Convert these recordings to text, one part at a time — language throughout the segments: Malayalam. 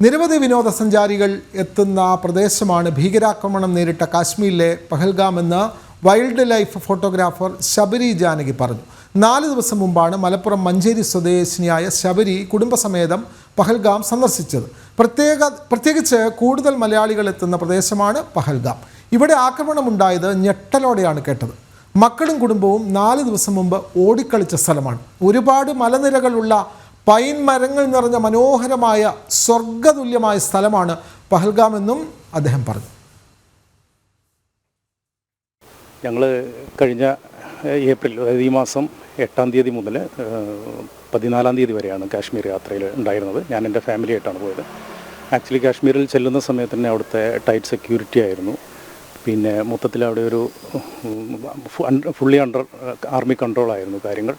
നിരവധി വിനോദസഞ്ചാരികൾ എത്തുന്ന പ്രദേശമാണ് ഭീകരാക്രമണം നേരിട്ട കാശ്മീരിലെ പഹൽഗാം എന്ന് wild life photographer Sabari Janaki പറഞ്ഞു. 4 ദിവസം മുമ്പാണ് മലപ്പുറം മഞ്ചേരി സ്വദേശിനിയായ ശബരി കുടുംബസമേതം പഹൽഗാം സന്ദർശിച്ചത്. പ്രത്യേകിച്ച് കൂടുതൽ മലയാളികൾ എത്തുന്ന പ്രദേശമാണ് പഹൽഗാം. ഇവിടെ ആക്രമണമുണ്ടായത് ഞെട്ടലോടെയാണ് കേട്ടത്. മക്കളും കുടുംബവും 4 ദിവസം മുമ്പ് ഓടിക്കളിച്ച സ്ഥലമാണ്. ഒരുപാട് മലനിരകളുള്ള പൈൻ മരങ്ങൾ നിറഞ്ഞ മനോഹരമായ സ്വർഗതുല്യമായ സ്ഥലമാണ് പഹൽഗാം എന്നും അദ്ദേഹം പറഞ്ഞു. ഞങ്ങൾ കഴിഞ്ഞ ഏപ്രിൽ, അതായത് ഈ മാസം 8-ാം തീയതി മുതൽ 14-ാം തീയതി വരെയാണ് കാശ്മീർ യാത്രയിൽ ഉണ്ടായിരുന്നത്. ഞാൻ എൻ്റെ ഫാമിലിയായിട്ടാണ് പോയത്. ആക്ച്വലി കാശ്മീരിൽ ചെല്ലുന്ന സമയത്ത് തന്നെ അവിടുത്തെ ടൈറ്റ് സെക്യൂരിറ്റി ആയിരുന്നു. പിന്നെ മൊത്തത്തിൽ അവിടെ ഒരു ഫുള്ളി അണ്ടർ ആർമി കൺട്രോളായിരുന്നു കാര്യങ്ങൾ.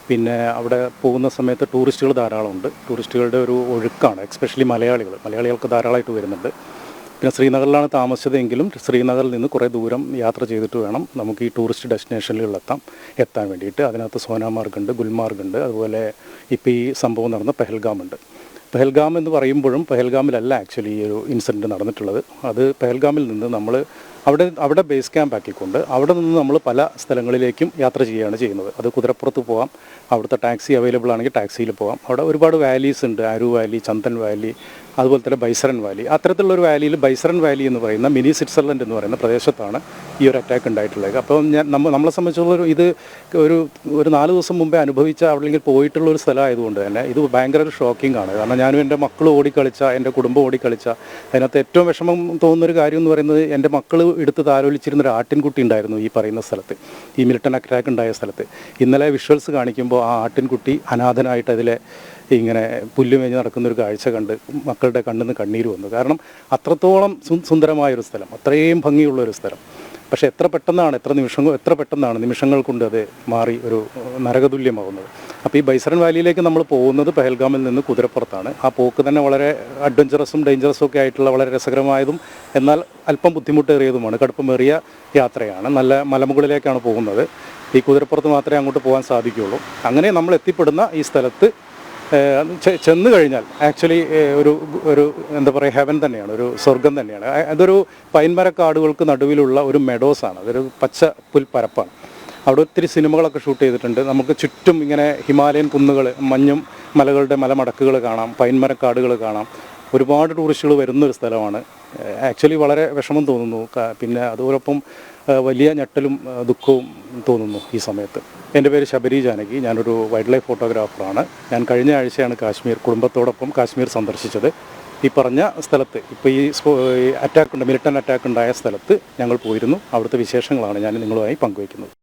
പിന്നെ അവിടെ പോകുന്ന സമയത്ത് ടൂറിസ്റ്റുകൾ ധാരാളമുണ്ട്. ടൂറിസ്റ്റുകളുടെ ഒരു ഒഴുക്കാണ്, എസ്പെഷ്യലി മലയാളികൾക്ക് ധാരാളമായിട്ട് വരുന്നുണ്ട്. പിന്നെ ശ്രീനഗറിലാണ് താമസിച്ചതെങ്കിലും ശ്രീനഗറിൽ നിന്ന് കുറേ ദൂരം യാത്ര ചെയ്തിട്ട് വേണം നമുക്ക് ഈ ടൂറിസ്റ്റ് ഡെസ്റ്റിനേഷനുകളിൽ എത്താൻ വേണ്ടിയിട്ട്. അതിനകത്ത് സോനാമാർഗ് ഉണ്ട്, ഗുൽമാർഗ് ഉണ്ട്, അതുപോലെ ഇപ്പോൾ ഈ സംഭവം നടന്ന പഹൽഗാം ഉണ്ട്. പഹൽഗാം എന്ന് പറയുമ്പോഴും പഹൽഗാമിലല്ല ആക്ച്വലി ഈ ഒരു ഇൻസിഡൻറ്റ് നടന്നിട്ടുള്ളത്. അത് പഹൽഗാമിൽ നിന്ന് നമ്മൾ അവിടെ ബേസ് ക്യാമ്പ് ആക്കിക്കൊണ്ട് അവിടെ നിന്ന് നമ്മൾ പല സ്ഥലങ്ങളിലേക്കും യാത്ര ചെയ്യുകയാണ് ചെയ്യുന്നത്. അത് കുതിരപ്പുറത്ത് പോകാം, അവിടുത്തെ ടാക്സി അവൈലബിൾ ആണെങ്കിൽ ടാക്സിയിൽ പോകാം. അവിടെ ഒരുപാട് വാലീസ് ഉണ്ട്, ആരു വാലി, ചന്ദൻ വാലി, അതുപോലെ തന്നെ ബൈസറൻ വാലി. അത്തരത്തിലുള്ളൊരു വാലിയിൽ ബൈസറൻ വാലി എന്ന് പറയുന്ന മിനി സ്വിറ്റ്സർലൻഡ് എന്ന് പറയുന്ന പ്രദേശത്താണ് ഈ ഒരു അറ്റാക്ക് ഉണ്ടായിട്ടുള്ളത്. അപ്പോൾ നമ്മളെ സംബന്ധിച്ചുള്ള ഇത് ഒരു 4 ദിവസം മുമ്പേ അനുഭവിച്ച അല്ലെങ്കിൽ പോയിട്ടുള്ള ഒരു സ്ഥലമായതുകൊണ്ട് തന്നെ ഇത് ഭയങ്കര ഒരു ഷോക്കിംഗ് ആണ്. കാരണം ഞാനും എൻ്റെ മക്കൾ ഓടിക്കളിച്ച, എൻ്റെ കുടുംബം ഓടിക്കളിച്ച, അതിനകത്ത് ഏറ്റവും വിഷമം തോന്നുന്നൊരു കാര്യം എന്ന് പറയുന്നത് എൻ്റെ മക്കൾ എടുത്ത് താലോലിച്ചിരുന്നൊരു ആട്ടിൻകുട്ടി ഉണ്ടായിരുന്നു ഈ പറയുന്ന സ്ഥലത്ത്, ഈ മിലിറ്റൻ അറ്റാക്ക് ഉണ്ടായ സ്ഥലത്ത്. ഇന്നലെ വിഷ്വൽസ് കാണിക്കുമ്പോൾ ആ ആട്ടിൻകുട്ടി അനാഥനായിട്ട് അതിലെ ഇങ്ങനെ പുല്ലുമേഞ്ഞ് നടക്കുന്നൊരു കാഴ്ച കണ്ട് മക്കളുടെ കണ്ണിൽ നിന്ന് കണ്ണീര് വന്നു. കാരണം അത്രത്തോളം സുന്ദരമായൊരു സ്ഥലം, അത്രയും ഭംഗിയുള്ളൊരു സ്ഥലം. പക്ഷേ എത്ര പെട്ടെന്നാണ് നിമിഷങ്ങൾ കൊണ്ട് അത് മാറി ഒരു നരകതുല്യമാവുന്നത്. അപ്പോൾ ഈ ബൈസറൻ വാലിയിലേക്ക് നമ്മൾ പോകുന്നത് പഹൽഗാമിൽ നിന്ന് കുതിരപ്പുറത്താണ്. ആ പോക്ക് തന്നെ വളരെ അഡ്വഞ്ചറസും ഡേഞ്ചറസും ഒക്കെ ആയിട്ടുള്ള വളരെ രസകരമായതും എന്നാൽ അല്പം ബുദ്ധിമുട്ടേറിയതുമാണ്. കടുപ്പമേറിയ യാത്രയാണ്. നല്ല മലമുകളിലേക്കാണ് പോകുന്നത്. ഈ കുതിരപ്പുറത്ത് മാത്രമേ അങ്ങോട്ട് പോകാൻ സാധിക്കുകയുള്ളൂ. അങ്ങനെ നമ്മൾ എത്തിപ്പെടുന്ന ഈ സ്ഥലത്ത് ചെന്ന് കഴിഞ്ഞാൽ ആക്ച്വലി ഒരു എന്താ പറയുക, ഹെവൻ തന്നെയാണ്, ഒരു സ്വർഗം തന്നെയാണ്. അതൊരു പൈൻമരക്കാടുകൾക്ക് നടുവിലുള്ള ഒരു മെഡോസാണ്. അതൊരു പച്ച പുൽപ്പരപ്പാണ്. അവിടെ ഒത്തിരി സിനിമകളൊക്കെ ഷൂട്ട് ചെയ്തിട്ടുണ്ട്. നമുക്ക് ചുറ്റും ഇങ്ങനെ ഹിമാലയൻ കുന്നുകൾ, മഞ്ഞും മലകളുടെ മലമടക്കുകൾ കാണാം, പൈൻമരക്കാടുകൾ കാണാം. ഒരുപാട് ടൂറിസ്റ്റുകൾ വരുന്നൊരു സ്ഥലമാണ്. ആക്ച്വലി വളരെ വിഷമം തോന്നുന്നു. പിന്നെ അതോടൊപ്പം വലിയ ഞെട്ടലും ദുഃഖവും തോന്നുന്നു ഈ സമയത്ത്. എൻ്റെ പേര് ശബരി ജാനകി. ഞാനൊരു വൈൽഡ് ലൈഫ് ഫോട്ടോഗ്രാഫറാണ്. ഞാൻ കഴിഞ്ഞ ആഴ്ചയാണ് കുടുംബത്തോടൊപ്പം കാശ്മീർ സന്ദർശിച്ചത്. ഈ പറഞ്ഞ സ്ഥലത്ത് ഇപ്പോൾ ഈ മിലിറ്റൻ അറ്റാക്ക് ഉണ്ടായ സ്ഥലത്ത് ഞങ്ങൾ പോയിരുന്നു. അവിടുത്തെ വിശേഷങ്ങളാണ് ഞാൻ നിങ്ങളുമായി പങ്കുവയ്ക്കുന്നത്.